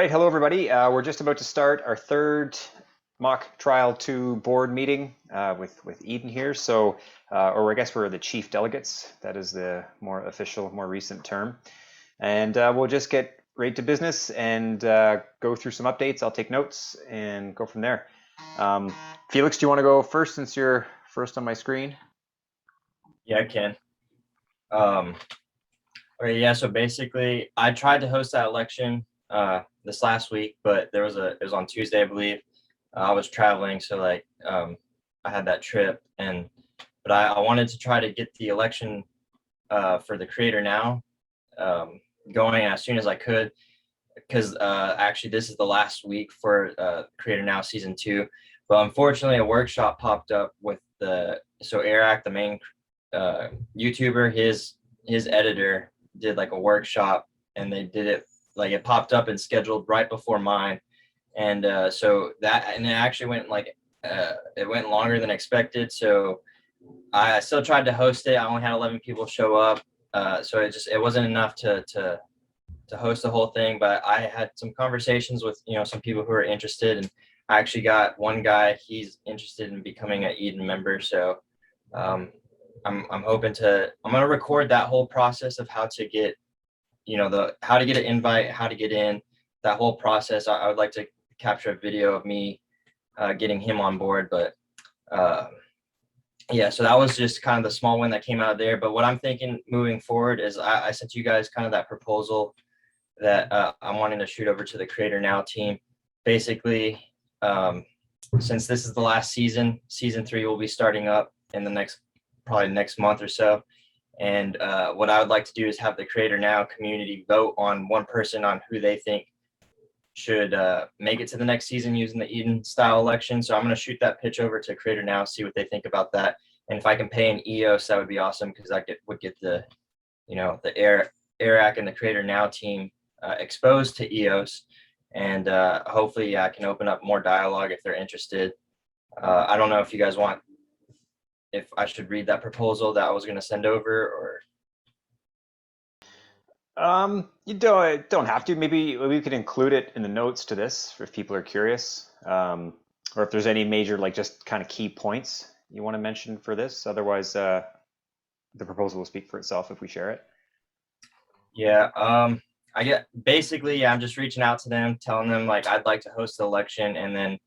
right, hello everybody. We're just about to start our third mock trial 2 board meeting with Eden here. Or I guess we're the chief delegates. That is the more official, more recent term. And we'll just get right to business and go through some updates. I'll take notes and go from there. Felix, do you want to go first since you're first on my screen? Yeah, I can. Okay, yeah, so basically I tried to host that election this last week, but it was on Tuesday, I believe. I was traveling, so I had that trip, but I wanted to try to get the election for the Creator Now going as soon as I could, because actually this is the last week for Creator Now season 2. But unfortunately, a workshop popped up with Eric, the main YouTuber, his editor did like a workshop, and they did it it popped up and scheduled right before mine, and it actually went it went longer than expected. So I still tried to host it. I only had 11 people show up, so it wasn't enough to host the whole thing. But I had some conversations with some people who are interested, and I actually got one guy. He's interested in becoming an Eden member, so I'm gonna record that whole process of how to get how to get an invite, how to get in, that whole process. I would like to capture a video of me getting him on board. But yeah, so that was just kind of the small one that came out of there. But what I'm thinking moving forward is I sent you guys kind of that proposal that I'm wanting to shoot over to the Creator Now team. Basically, since this is the last season 3 will be starting up in the probably next month or so. And what I would like to do is have the Creator Now community vote on one person on who they think should make it to the next season using the Eden style election. So I'm going to shoot that pitch over to Creator Now, see what they think about that. And if I can pay an EOS, that would be awesome, because I would get the Eric and the Creator Now team exposed to EOS. And hopefully I can open up more dialogue if they're interested. I don't know if you guys if I should read that proposal that I was going to send over, or You don't have to. Maybe we could include it in the notes to this if people are curious, or if there's any major just kind of key points you want to mention for this. Otherwise, the proposal will speak for itself if we share it. Yeah, I'm just reaching out to them, telling them I'd like to host the election, and then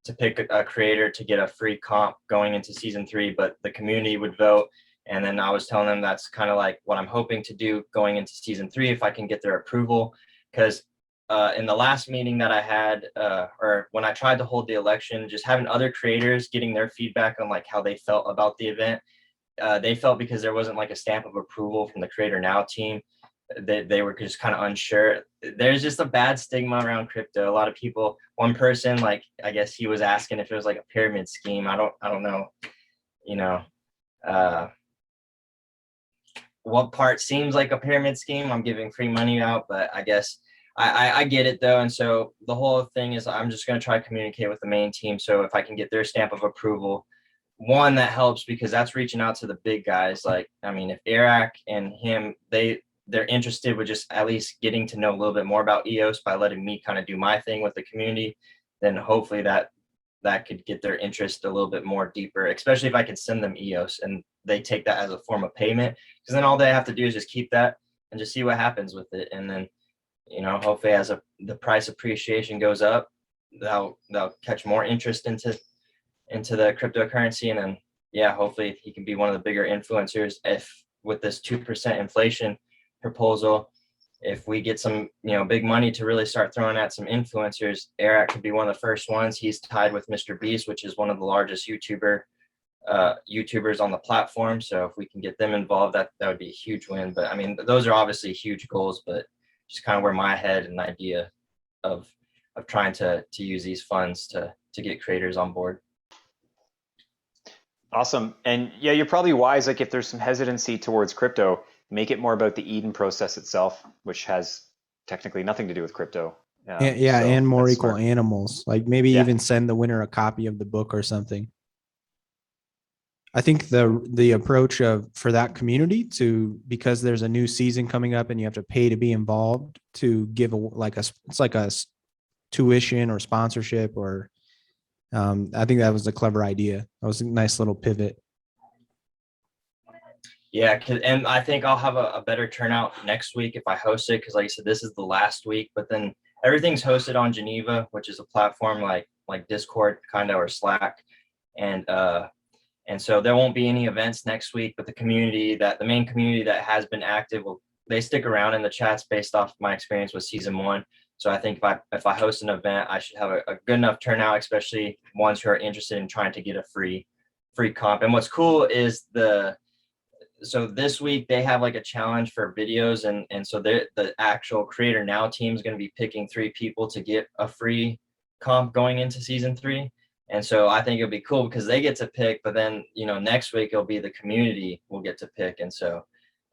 to pick a creator to get a free comp going into season 3, but the community would vote. And then I was telling them that's kind of what I'm hoping to do going into season 3, if I can get their approval. Because in the last meeting that I had, or when I tried to hold the election, just having other creators getting their feedback on how they felt about the event, they felt because there wasn't a stamp of approval from the Creator Now team, they were just kind of unsure. There's just a bad stigma around crypto. A lot of people, one person, I guess he was asking if it was a pyramid scheme. I don't know, what part seems like a pyramid scheme. I'm giving free money out, but I guess I get it though. And so the whole thing is I'm just going to try to communicate with the main team. So if I can get their stamp of approval, one, that helps, because that's reaching out to the big guys. If Eric and him, they're interested with just at least getting to know a little bit more about EOS by letting me kind of do my thing with the community, then hopefully that could get their interest a little bit more deeper, especially if I could send them EOS and they take that as a form of payment, because then all they have to do is just keep that and just see what happens with it. And then, hopefully as the price appreciation goes up, they'll catch more interest into the cryptocurrency. And then, yeah, hopefully he can be one of the bigger influencers. If with this 2% inflation proposal, if we get some big money to really start throwing at some influencers, Eric could be one of the first ones. He's tied with Mr. Beast, which is one of the largest YouTubers on the platform. So if we can get them involved, that would be a huge win. But those are obviously huge goals, but just kind of where my head and idea of trying to use these funds to get creators on board. Awesome. And yeah, you're probably wise. If there's some hesitancy towards crypto, make it more about the Eden process itself, which has technically nothing to do with crypto. And more equal smart. Animals. Maybe even send the winner a copy of the book or something. I think the approach for that community because there's a new season coming up and you have to pay to be involved, to give it's like a tuition or sponsorship, or I think that was a clever idea. That was a nice little pivot. Yeah, and I think I'll have a better turnout next week if I host it, because like I said, this is the last week, but then everything's hosted on Geneva, which is a platform like Discord kind of, or Slack. And so there won't be any events next week, but the main community that has been active they stick around in the chats based off my experience with season 1. So I think if I host an event, I should have a good enough turnout, especially ones who are interested in trying to get a free comp. And what's cool is so this week they have like a challenge for videos, and so the actual Creator Now team is going to be picking 3 people to get a free comp going into season 3. And so I think it'll be cool because they get to pick, but then, next week it'll be the community will get to pick. And so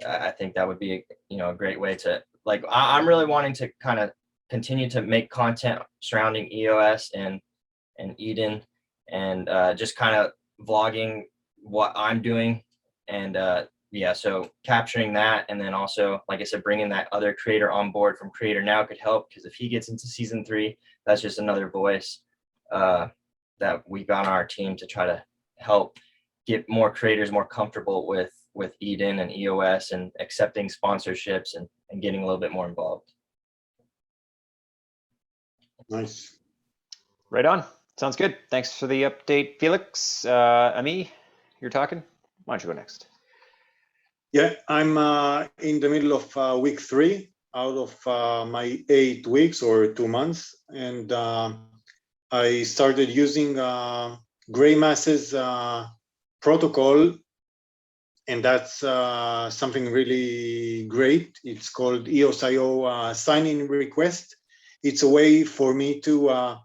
I think that would be, a great way to, like, I'm really wanting to kind of continue to make content surrounding EOS and Eden, and just kind of vlogging what I'm doing. And yeah, so capturing that, and then also, like I said, bringing that other creator on board from Creator Now could help, because if he gets into season 3, that's just another voice that we got on our team to try to help get more creators more comfortable with Eden and EOS and accepting sponsorships and getting a little bit more involved. Nice. Right on. Sounds good. Thanks for the update, Felix. Ami, you're talking. Why don't you go next? Yeah, I'm in the middle of week 3 out of my 8 weeks or 2 months, and I started using Greymass's protocol, and that's something really great. It's called EOS.io sign-in request. It's a way for me to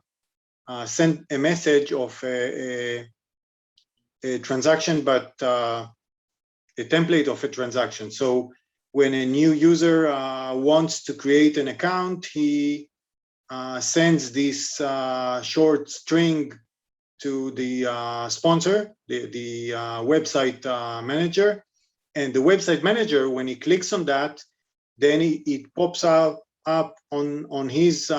send a message of a transaction, but a template of a transaction. So when a new user wants to create an account, he sends this short string to the sponsor, the website manager. And the website manager, when he clicks on that, then it pops up on his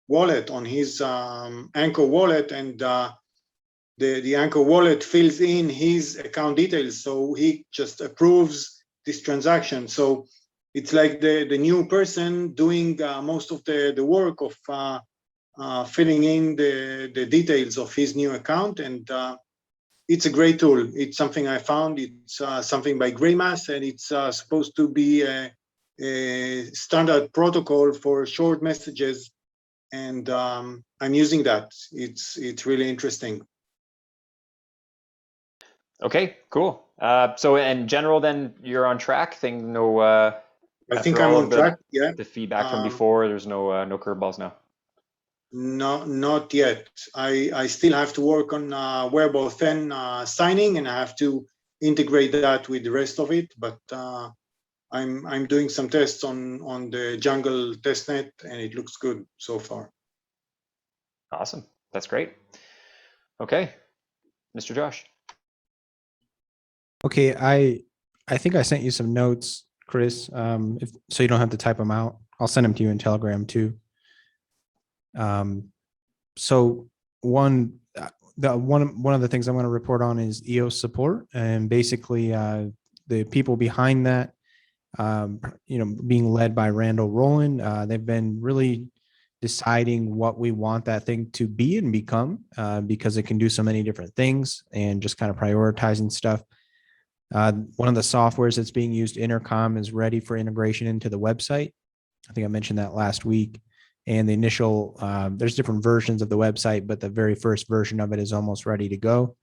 wallet, on his Anchor wallet, and the Anchor wallet fills in his account details, so he just approves this transaction. So it's like the new person doing most of the work of filling in the details of his new account, and it's a great tool. It's something I found. It's something by Greymass, and it's supposed to be a standard protocol for short messages, and I'm using that. It's really interesting. Okay, cool. So in general, then you're on track. I think I'm on track. Yeah. The feedback from before, there's no curveballs now. No, not yet. I still have to work on Web Authn signing, and I have to integrate that with the rest of it. But I'm doing some tests on the Jungle testnet, and it looks good so far. Awesome. That's great. Okay, Mr. Josh. Okay, I think I sent you some notes, Chris. So you don't have to type them out. I'll send them to you in Telegram too. So one of the things I'm going to report on is EOS support, and basically the people behind that, being led by Randall Rowland. They've been really deciding what we want that thing to be and become, because it can do so many different things, and just kind of prioritizing stuff. One of the softwares that's being used, Intercom, is ready for integration into the website. I think I mentioned that last week. And the initial, there's different versions of the website, but the very first version of it is almost ready to go.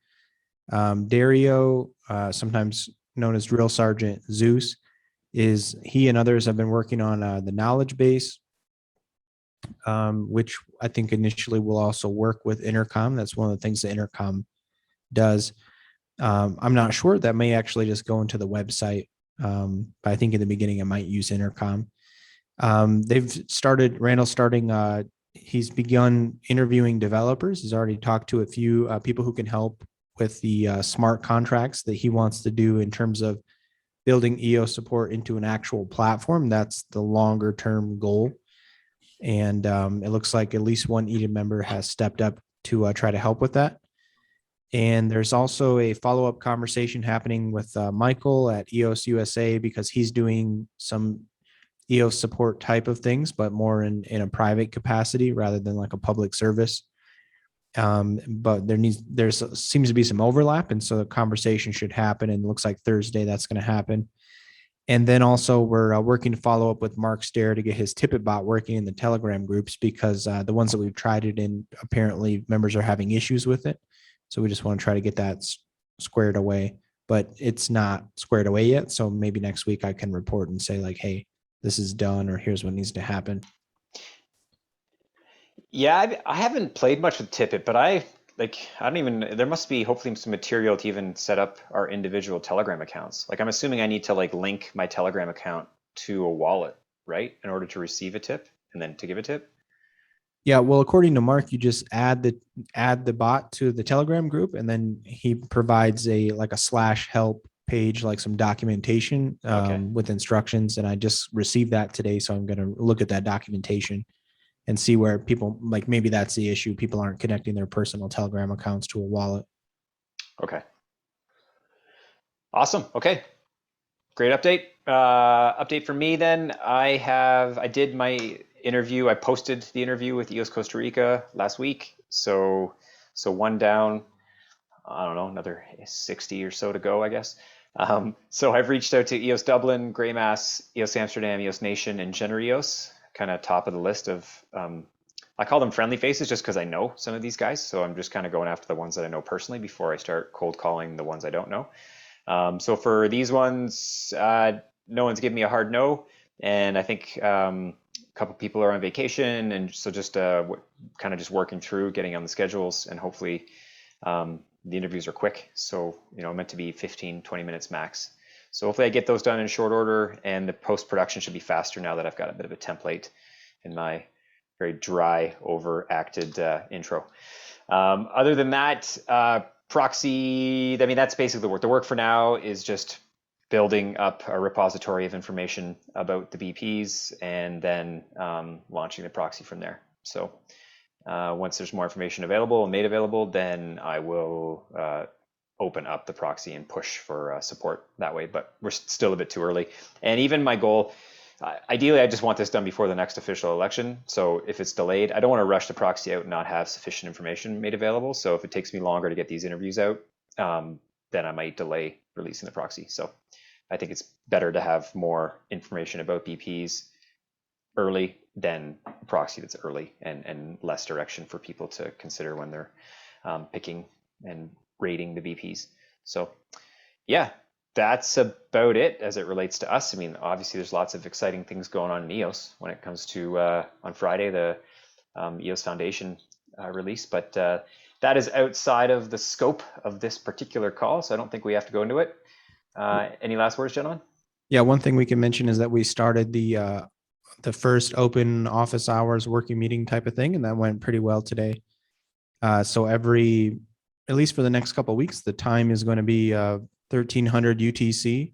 Dario, sometimes known as Drill Sergeant Zeus, he and others have been working on the knowledge base, which I think initially will also work with Intercom. That's one of the things that Intercom does. I'm not sure. That may actually just go into the website, but I think in the beginning it might use Intercom. He's begun interviewing developers. He's already talked to a few people who can help with the smart contracts that he wants to do in terms of building EOS support into an actual platform. That's the longer term goal. And it looks like at least one Eden member has stepped up to try to help with that. And there's also a follow-up conversation happening with Michael at EOS USA, because he's doing some EOS support type of things, but more in a private capacity rather than like a public service. But there's seems to be some overlap, and so the conversation should happen. And it looks like Thursday that's going to happen. And then also we're working to follow up with Mark Stair to get his Tippet bot working in the Telegram groups, because the ones that we've tried it in, apparently members are having issues with it. So we just want to try to get that squared away, but it's not squared away yet. So maybe next week I can report and say like, hey, this is done, or here's what needs to happen. Yeah, I haven't played much with Tippet, but I don't even, there must be hopefully some material to even set up our individual Telegram accounts. Like I'm assuming I need to like link my Telegram account to a wallet, right? In order to receive a tip and then to give a tip. Yeah, well, according to Mark, you just add the bot to the Telegram group, and then he provides a /help page, like some documentation Okay. with instructions. And I just received that today, so I'm going to look at that documentation and see where people, like, maybe that's the issue. People aren't connecting their personal Telegram accounts to a wallet. Okay. Awesome. Okay. Great update. Update for me then. I did my interview. I posted the interview with EOS Costa Rica last week. So one down. I don't know, another 60 or so to go, I guess. So I've reached out to EOS Dublin, Grey Mass, EOS Amsterdam, EOS Nation, and Generios, kind of top of the list of, I call them friendly faces just because I know some of these guys. So I'm just kind of going after the ones that I know personally before I start cold calling the ones I don't know. So for these ones, no one's given me a hard no. And I think a couple people are on vacation. And so just kind of just working through getting on the schedules, and hopefully the interviews are quick. So, meant to be 15, 20 minutes max. So hopefully I get those done in short order, and the post-production should be faster now that I've got a bit of a template in my very dry, overacted intro. Other than that, proxy, I mean, that's basically the work. The work for now is just building up a repository of information about the BPs, and then launching the proxy from there. So once there's more information available and made available, then I will open up the proxy and push for support that way. But we're still a bit too early. And even my goal, ideally, I just want this done before the next official election. So if it's delayed, I don't want to rush the proxy out and not have sufficient information made available. So if it takes me longer to get these interviews out, then I might delay releasing the proxy. So I think it's better to have more information about BPs early than proxy that's early, and less direction for people to consider when they're picking and rating the BPs. So yeah, that's about it as it relates to us. I mean, obviously there's lots of exciting things going on in EOS when it comes to on Friday, the EOS Foundation release, but that is outside of the scope of this particular call, so I don't think we have to go into it. Any last words, gentlemen? Yeah, one thing we can mention is that we started the first open office hours working meeting type of thing, and that went pretty well today. So at least for the next couple of weeks, the time is going to be 1300 UTC.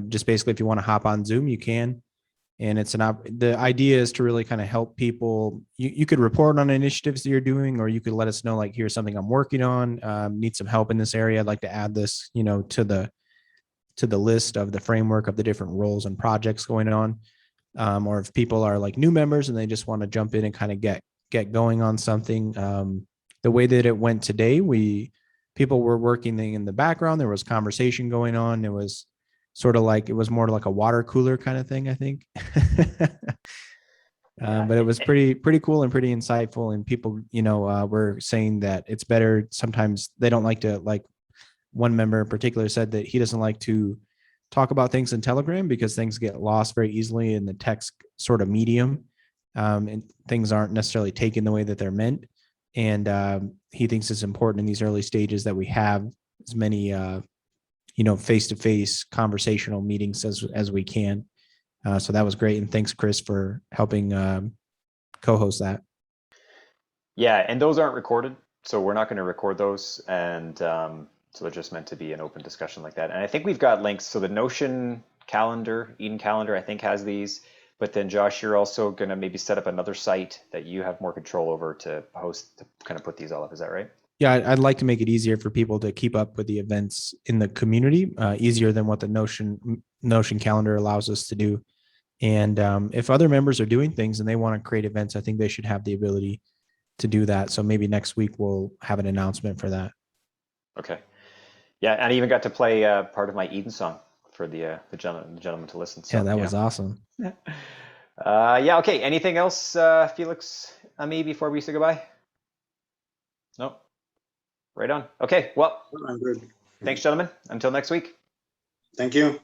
Just basically, if you want to hop on Zoom, you can. And the idea is to really kind of help people. You could report on initiatives that you're doing, or you could let us know, like, here's something I'm working on, need some help in this area. I'd like to add this, to the list of the framework of the different roles and projects going on. Or if people are like new members and they just want to jump in and kind of get going on something. The way that it went today, people were working in the background. There was conversation going on. It was sort of like, it was more like a water cooler kind of thing, I think. But it was pretty cool and pretty insightful. And people, were saying that it's better. Sometimes they don't like to, like, one member in particular said that he doesn't like to talk about things in Telegram because things get lost very easily in the text sort of medium. And things aren't necessarily taken the way that they're meant. And he thinks it's important in these early stages that we have as many, face-to-face conversational meetings as we can. So that was great. And thanks, Chris, for helping co-host that. Yeah, and those aren't recorded, so we're not going to record those. And so they're just meant to be an open discussion like that. And I think we've got links. So the Notion calendar, Eden calendar, I think has these. But then Josh, you're also going to maybe set up another site that you have more control over to host, to kind of put these all up. Is that right? Yeah, I'd like to make it easier for people to keep up with the events in the community, easier than what the Notion calendar allows us to do. And if other members are doing things and they want to create events, I think they should have the ability to do that. So maybe next week we'll have an announcement for that. Okay. Yeah, and I even got to play part of my Eden song for the gentleman to listen. So, Yeah, that was awesome. Yeah. Okay. Anything else, Felix? Me before we say goodbye? No. Right on. Okay. Well, I'm good. thanks, gentlemen. Until next week. Thank you.